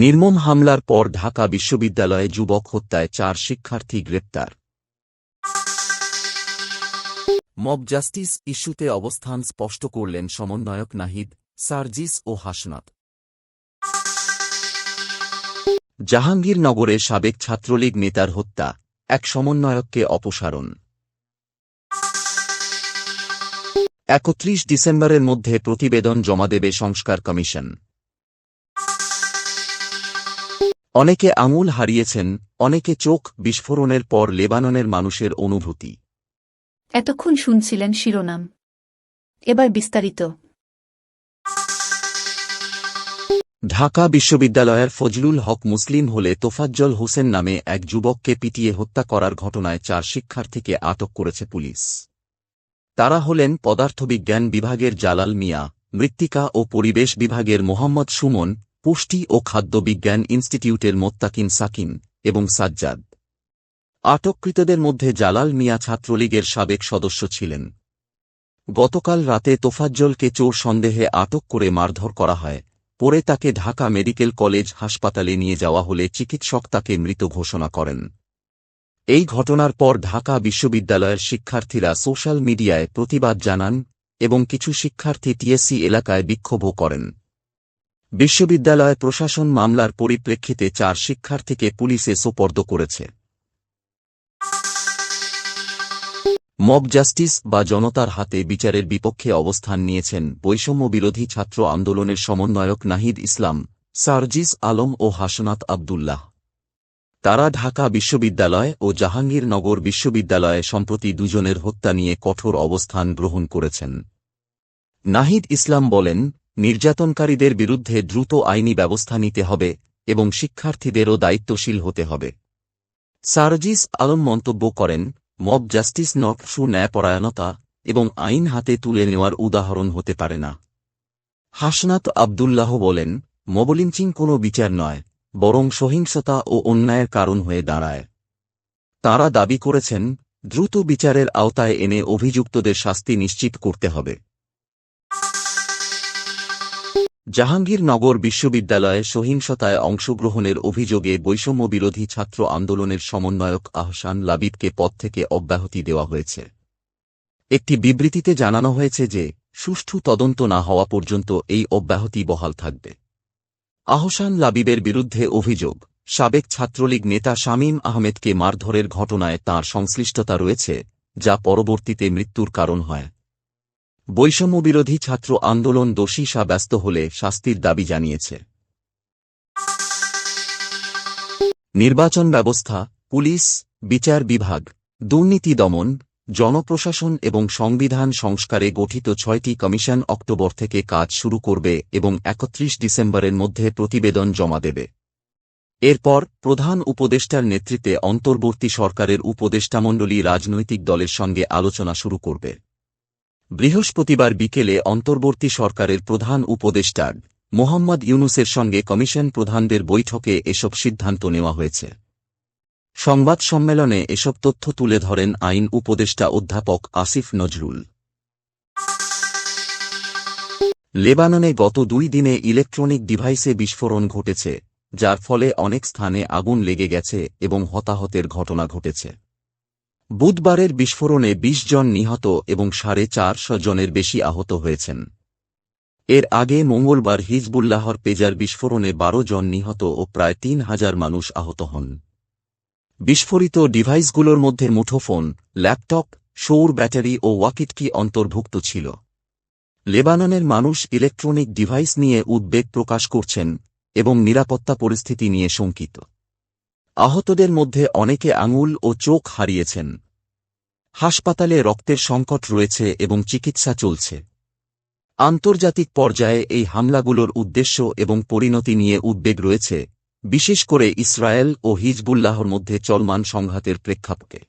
নির্মম হামলার পর ঢাকা বিশ্ববিদ্যালয়ে যুবক হত্যায় 4 শিক্ষার্থী গ্রেপ্তার। মব জাস্টিস ইস্যুতে অবস্থান স্পষ্ট করলেন সমন্বয়ক নাহিদ, সার্জিস ও হাসনাত। জাহাঙ্গীরনগরে সাবেক ছাত্রলীগ নেতার হত্যা, এক সমন্বয়ককে অপসারণ। 31 ডিসেম্বরের মধ্যে প্রতিবেদন জমা দেবে সংস্কার কমিশন। অনেকে আঙুল হারিয়েছেন, অনেকে চোখ। বিস্ফোরণের পর লেবাননের মানুষের অনুভূতি। এতক্ষণ শুনছিলেন শিরোনাম, এবার বিস্তারিত। ঢাকা বিশ্ববিদ্যালয়ের ফজলুল হক মুসলিম হলে তোফাজ্জল হোসেন নামে এক যুবককে পিটিয়ে হত্যা করার ঘটনায় 4 শিক্ষার্থীকে আটক করেছে পুলিশ। তারা হলেন পদার্থবিজ্ঞান বিভাগের জালাল মিয়া, মৃত্তিকা ও পরিবেশ বিভাগের মোহাম্মদ সুমন, পুষ্টি ও খাদ্য বিজ্ঞান ইনস্টিটিউটের মোত্তাকিন সাকিন এবং সাজ্জাদ। আটককৃতদের মধ্যে জালাল মিয়া ছাত্রলীগের সাবেক সদস্য ছিলেন। গতকাল রাতে তোফাজ্জলকে চোর সন্দেহে আটক করে মারধর করা হয়। পরে তাকে ঢাকা মেডিকেল কলেজ হাসপাতালে নিয়ে যাওয়া হলে চিকিৎসক তাকে মৃত ঘোষণা করেন। এই ঘটনার পর ঢাকা বিশ্ববিদ্যালয়ের শিক্ষার্থীরা সোশ্যাল মিডিয়ায় প্রতিবাদ জানান এবং কিছু শিক্ষার্থী টিএসসি এলাকায় বিক্ষোভও করেন। বিশ্ববিদ্যালয় প্রশাসন মামলার পরিপ্রেক্ষিতে 4 শিক্ষার্থীকে পুলিশে সোপর্দ করেছে। মব জাস্টিস বা জনতার হাতে বিচারের বিপক্ষে অবস্থান নিয়েছেন বৈষম্য বিরোধী ছাত্র আন্দোলনের সমন্বয়ক নাহিদ ইসলাম, সার্জিস আলম ও হাসনাত আবদুল্লাহ। তারা ঢাকা বিশ্ববিদ্যালয় ও জাহাঙ্গীরনগর বিশ্ববিদ্যালয়ে সম্প্রতি দুজনের হত্যা নিয়ে কঠোর অবস্থান গ্রহণ করেছেন। নাহিদ ইসলাম বলেন, নির্যাতনকারীদের বিরুদ্ধে দ্রুত আইনি ব্যবস্থা নিতে হবে এবং শিক্ষার্থীদেরও দায়িত্বশীল হতে হবে। সার্জিস আলম মন্তব্য করেন, মব জাস্টিস নকশু ন্যায়পরায়ণতা এবং আইন হাতে তুলে নেওয়ার উদাহরণ হতে পারে না। হাসনাত আবদুল্লাহ বলেন, মবলিঞ্চিং কোনো বিচার নয়, বরং সহিংসতা ও অন্যায়ের কারণ হয়ে দাঁড়ায়। তাঁরা দাবি করেছেন, দ্রুত বিচারের আওতায় এনে অভিযুক্তদের শাস্তি নিশ্চিত করতে হবে। জাহাঙ্গীরনগর বিশ্ববিদ্যালয়ে সহিংসতায় অংশগ্রহণের অভিযোগে বৈষম্য বিরোধী ছাত্র আন্দোলনের সমন্বয়ক আহসান লাবিবকে পদ থেকে অব্যাহতি দেওয়া হয়েছে। একটি বিবৃতিতে জানানো হয়েছে যে, সুষ্ঠু তদন্ত না হওয়া পর্যন্ত এই অব্যাহতি বহাল থাকবে। আহসান লাবিবের বিরুদ্ধে অভিযোগ, সাবেক ছাত্রলীগ নেতা শামীম আহমেদকে মারধরের ঘটনায় তাঁর সংশ্লিষ্টতা রয়েছে, যা পরবর্তীতে মৃত্যুর কারণ হয়। বৈষম্যবিরোধী ছাত্র আন্দোলন দোষী সাব্যস্ত হলে শাস্তির দাবি জানিয়েছে। নির্বাচন ব্যবস্থা, পুলিশ, বিচার বিভাগ, দুর্নীতি দমন, জনপ্রশাসন এবং সংবিধান সংস্কারে গঠিত 6টি কমিশন অক্টোবর থেকে কাজ শুরু করবে এবং 31 ডিসেম্বরের মধ্যে প্রতিবেদন জমা দেবে। এরপর প্রধান উপদেষ্টার নেতৃত্বে অন্তর্বর্তী সরকারের উপদেষ্টামণ্ডলী রাজনৈতিক দলের সঙ্গে আলোচনা শুরু করবে। বৃহস্পতিবার বিকেলে অন্তর্বর্তী সরকারের প্রধান উপদেষ্টা মোহাম্মদ ইউনূসের সঙ্গে কমিশন প্রধানদের বৈঠকে এসব সিদ্ধান্ত নেওয়া হয়েছে। সংবাদ সম্মেলনে এসব তথ্য তুলে ধরেন আইন উপদেষ্টা অধ্যাপক আসিফ নজরুল। লেবাননে গত 2 দিনে ইলেকট্রনিক ডিভাইসে বিস্ফোরণ ঘটেছে, যার ফলে অনেক স্থানে আগুন লেগে গেছে এবং হতাহতের ঘটনা ঘটেছে। বুধবারের বিস্ফোরণে 20 জন নিহত এবং 450 জনের বেশি আহত হয়েছেন। এর আগে মঙ্গলবার হিজবুল্লাহর পেজার বিস্ফোরণে 12 জন নিহত ও প্রায় 3000 মানুষ আহত হন। বিস্ফোরিত ডিভাইসগুলোর মধ্যে মুঠোফোন, ল্যাপটপ, সৌর ব্যাটারি ও ওয়াকিটকি অন্তর্ভুক্ত ছিল। লেবাননের মানুষ ইলেকট্রনিক ডিভাইস নিয়ে উদ্বেগ প্রকাশ করছেন এবং নিরাপত্তা পরিস্থিতি নিয়ে শঙ্কিত। আহতদের মধ্যে অনেকে আঙুল ও চোখ হারিয়েছেন। হাসপাতালে রক্তের সংকট রয়েছে এবং চিকিৎসা চলছে। আন্তর্জাতিক পর্যায়ে এই হামলাগুলোর উদ্দেশ্য এবং পরিণতি নিয়ে উদ্বেগ রয়েছে, বিশেষ করে ইসরায়েল ও হিজবুল্লাহর মধ্যে চলমান সংঘাতের প্রেক্ষাপটে।